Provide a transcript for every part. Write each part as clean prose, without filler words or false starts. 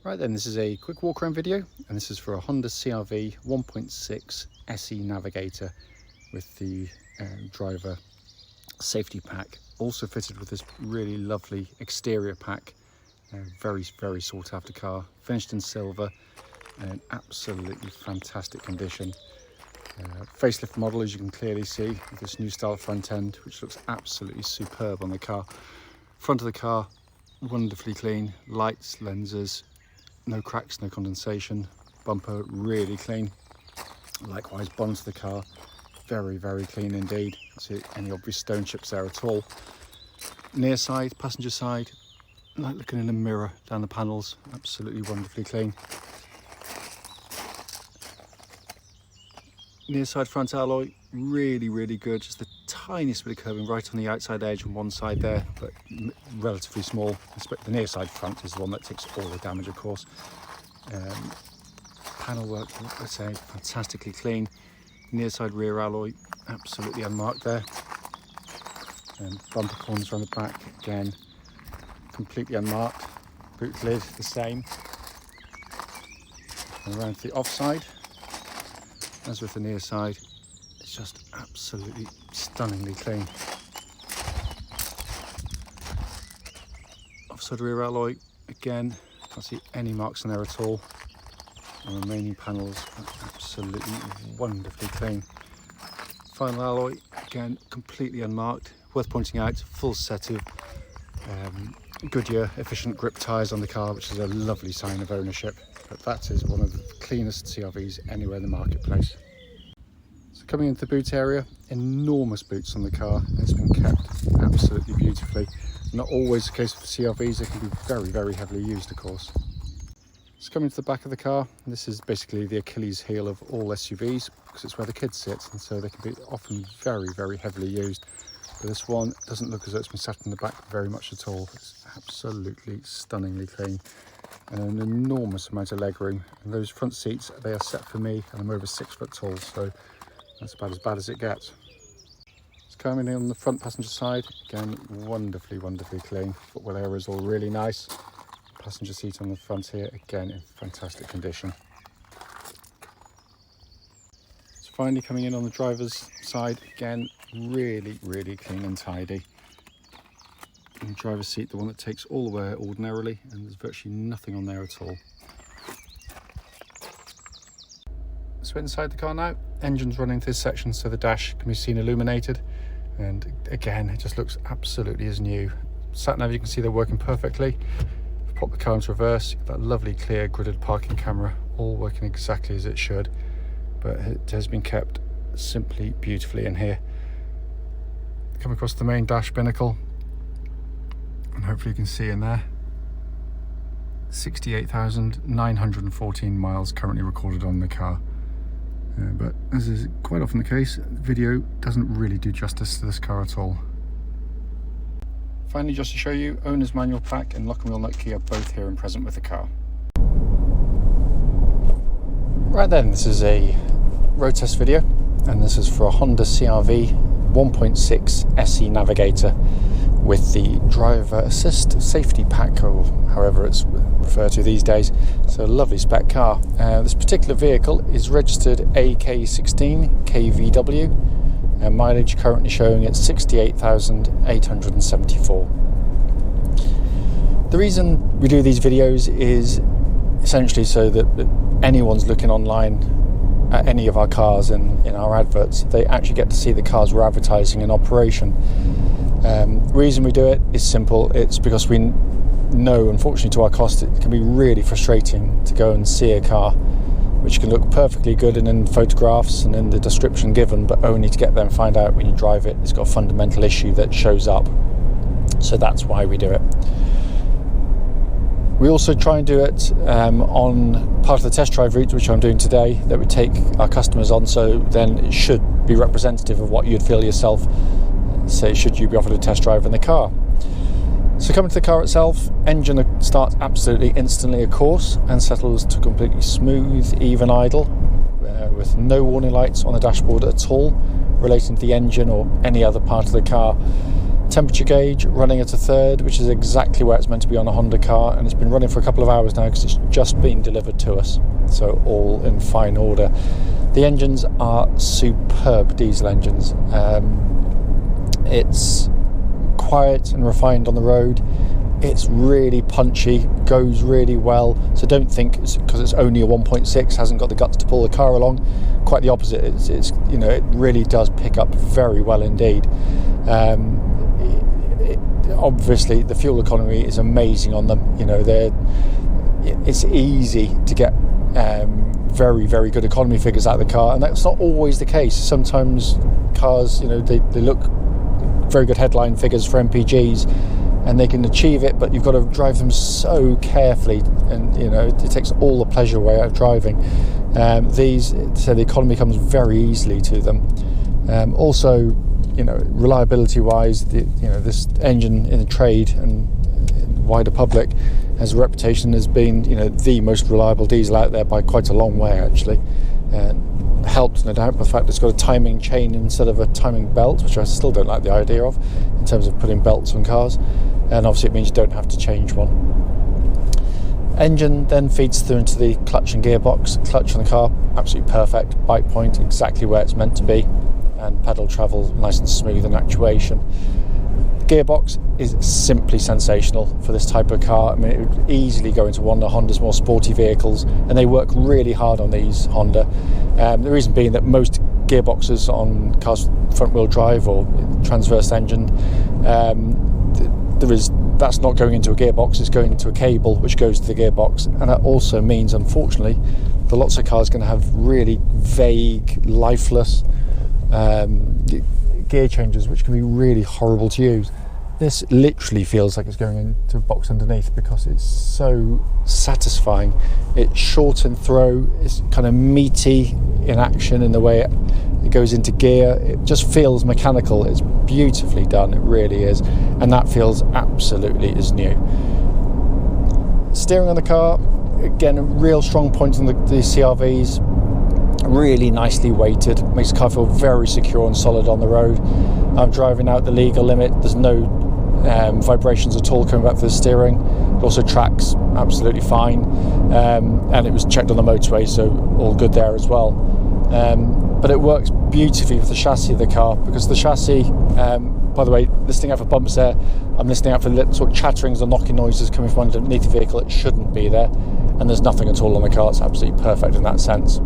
Right then, this is a quick walk around video, and this is for a Honda CR-V 1.6 SE Navigator with the driver safety pack, also fitted with this really lovely exterior pack. Very sought after car, finished in silver and in absolutely fantastic condition. Facelift model, as you can clearly see, with this new style front end, which looks absolutely superb on the car. Front of the car, wonderfully clean, lights, lenses, no cracks, no condensation. Bumper really clean. Likewise, bonnet of the car, very clean indeed. Don't see any obvious stone chips there at all. Near side, passenger side, like looking in a mirror down the panels, absolutely wonderfully clean. Near side front alloy, really good. Just the tiniest bit of curving right on the outside edge on one side there, but relatively small. The near side front is the one that takes all the damage, of course. Panel work, let's say, fantastically clean. Near side rear alloy, absolutely unmarked there. And bumper corners around the back, again, completely unmarked. Boot lid, the same. And around to the offside, as with the near side, it's just absolutely stunningly clean. Offside rear alloy, again, can't see any marks on there at all. The remaining panels are absolutely wonderfully clean. Final alloy, again, completely unmarked. Worth pointing out, full set of Goodyear efficient grip tyres on the car, which is a lovely sign of ownership. But that is one of the cleanest CR-Vs anywhere in the marketplace. So coming into the boot area, enormous boots on the car. It's been kept absolutely beautifully. Not always the case with CR-Vs, they can be very heavily used, of course. So coming to the back of the car, this is basically the Achilles heel of all SUVs, because it's where the kids sit, and so they can be often very heavily used. But this one doesn't look as though it's been sat in the back very much at all. It's absolutely stunningly clean, and an enormous amount of legroom. And those front seats, they are set for me, and I'm over 6 foot tall, so that's about as bad as it gets. It's coming in on the front passenger side, again, wonderfully clean. Footwell area is all really nice. Passenger seat on the front here, again, in fantastic condition. So finally coming in on the driver's side, again, really clean and tidy. And the driver's seat, the one that takes all the way ordinarily, and there's virtually nothing on there at all. So inside the car now, engine's running through this section so the dash can be seen illuminated, and again it just looks absolutely as new. Sat nav, you can see they're working perfectly. Pop the car into reverse, that lovely clear gridded parking camera, all working exactly as it should, but it has been kept simply beautifully in here. Come across the main dash binnacle, and hopefully you can see in there 68,914 miles currently recorded on the car. But as is quite often the case, the video doesn't really do justice to this car at all. Finally, just to show you, owner's manual pack and lock and wheel nut key are both here and present with the car. Right then, this is a road test video, and this is for a Honda CR-V 1.6 SE Navigator with the driver assist safety pack, or however it's referred to these days. So a lovely spec car. This particular vehicle is registered AK16KVW, and mileage currently showing at 68,874. The reason we do these videos is essentially so that anyone's looking online at any of our cars in our adverts, they actually get to see the cars we're advertising in operation. The reason we do it is simple. It's because we know, unfortunately to our cost, it can be really frustrating to go and see a car which can look perfectly good and in photographs and in the description given, but only to get there and find out when you drive it it's got a fundamental issue that shows up. So that's why we do it. We also try and do it on part of the test drive route, which I'm doing today, that we take our customers on, so then it should be representative of what you'd feel yourself, say, should you be offered a test drive in the car. So coming to the car itself, engine starts absolutely instantly, of course, and settles to completely smooth, even idle, with no warning lights on the dashboard at all relating to the engine or any other part of the car. Temperature gauge running at a 3rd, which is exactly where it's meant to be on a Honda car, and it's been running for a couple of hours now because it's just been delivered to us, so all in fine order. The engines are superb diesel engines. It's quiet and refined on the road. It's really punchy, goes really well, so don't think because it's only a 1.6 hasn't got the guts to pull the car along. Quite the opposite. It's you know, it really does pick up very well indeed. Obviously the fuel economy is amazing on them. You know, it's easy to get very, very good economy figures out of the car, and that's not always the case. Sometimes cars, you know, they look very good headline figures for MPGs, and they can achieve it, but you've got to drive them so carefully, and you know, it takes all the pleasure away out of driving. These, so the economy comes very easily to them. Also, you know, reliability wise, you know, this engine in the trade and wider public has a reputation as being, you know, the most reliable diesel out there by quite a long way actually. Helped no doubt by the fact that it's got a timing chain instead of a timing belt, which I still don't like the idea of in terms of putting belts on cars, and obviously it means you don't have to change one. Engine then feeds through into the clutch and gearbox. Clutch on the car absolutely perfect, bite point exactly where it's meant to be, and pedal travel nice and smooth in actuation. Gearbox is simply sensational for this type of car. I mean, it would easily go into one of Honda's more sporty vehicles, and they work really hard on these Honda. The reason being that most gearboxes on cars front wheel drive or transverse engine, that's not going into a gearbox, it's going into a cable which goes to the gearbox, and that also means, unfortunately, that lots of cars are going to have really vague, lifeless gear changes, which can be really horrible to use. This literally feels like it's going into a box underneath because it's so satisfying. It's short in throw, it's kind of meaty in action in the way it goes into gear. It just feels mechanical. It's beautifully done, it really is, and that feels absolutely as new. Steering on the car, again, a real strong point on the CRVs. Really nicely weighted, makes the car feel very secure and solid on the road. I'm driving out the legal limit, there's no vibrations at all coming back to the steering. It also tracks absolutely fine, and it was checked on the motorway, so all good there as well. But it works beautifully with the chassis of the car, because the chassis, by the way, listening out for bumps there, I'm listening out for little sort of chatterings or knocking noises coming from underneath the vehicle. It shouldn't be there, and there's nothing at all on the car. It's absolutely perfect in that sense.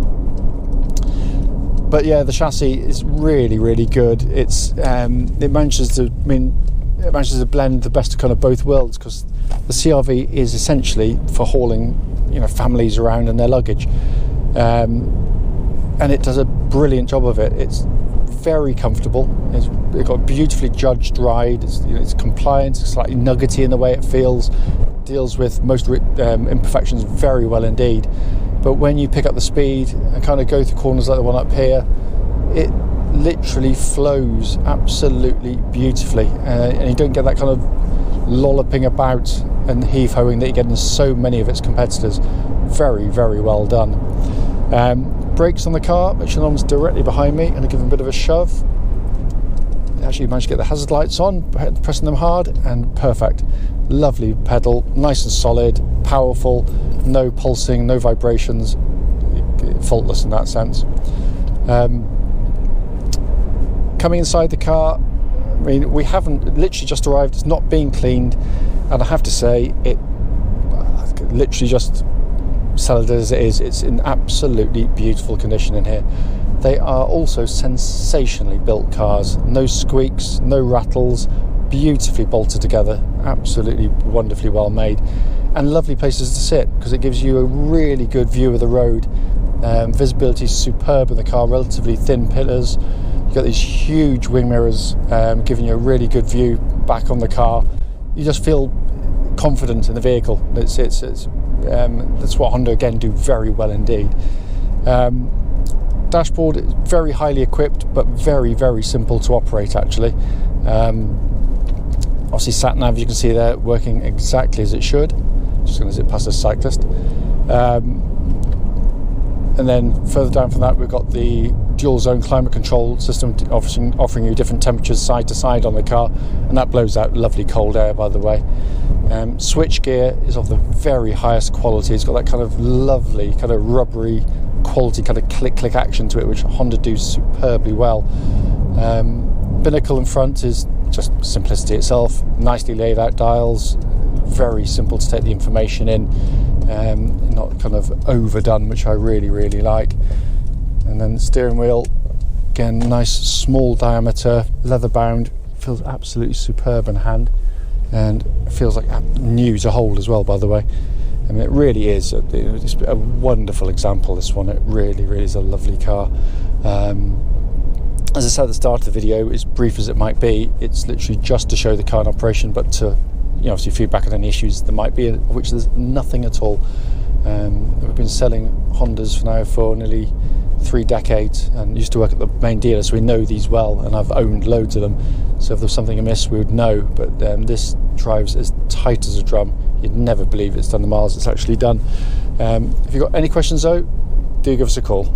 But yeah, the chassis is really, really good. It manages to blend the best of kind of both worlds, because the CRV is essentially for hauling, you know, families around and their luggage, and it does a brilliant job of it. It's very comfortable. It's got a beautifully judged ride. It's compliant. It's slightly nuggety in the way it feels. Deals with most imperfections very well indeed. But when you pick up the speed and kind of go through corners like the one up here, it literally flows absolutely beautifully, and you don't get that kind of lolloping about and heave-hoing that you get in so many of its competitors. Very, very well done. Brakes on the car, Michelin's directly behind me, and I give them a bit of a shove. Actually managed to get the hazard lights on, pressing them hard, and perfect. Lovely pedal, nice and solid, powerful, no pulsing, no vibrations, faultless in that sense. Coming inside the car, I mean, we haven't literally just arrived, it's not being cleaned, and I have to say, it literally just solid as it is, it's in absolutely beautiful condition in here. They are also sensationally built cars, no squeaks, no rattles, beautifully bolted together, absolutely wonderfully well made, and lovely places to sit because it gives you a really good view of the road. Visibility is superb in the car, relatively thin pillars. You've got these huge wing mirrors giving you a really good view back on the car. You just feel confident in the vehicle. That's what Honda again do very well indeed. Dashboard is very highly equipped, but very, very simple to operate actually. Obviously sat nav, you can see there, working exactly as it should. Just going to zip past a cyclist. And then further down from that, we've got the dual zone climate control system, offering you different temperatures side to side on the car, and that blows out lovely cold air, by the way. Switch gear is of the very highest quality. It's got that kind of lovely, kind of rubbery quality, kind of click action to it, which Honda do superbly well. Binnacle in front is just simplicity itself. Nicely laid out dials, very simple to take the information in, not kind of overdone, which I really like. And then the steering wheel, again, nice small diameter, leather bound, feels absolutely superb in hand, and feels like new to hold as well, by the way. I mean, it really is it's a wonderful example, this one. It really is a lovely car. As I said at the start of the video, as brief as it might be, it's literally just to show the car in operation, but to, obviously feedback on any issues there might be, of which there's nothing at all. We've been selling Hondas now for nearly 3 decades, and used to work at the main dealer, so we know these well, and I've owned loads of them, so if there's something amiss we would know. But this drives as tight as a drum. You'd never believe it's done the miles it's actually done. If you've got any questions though, do give us a call.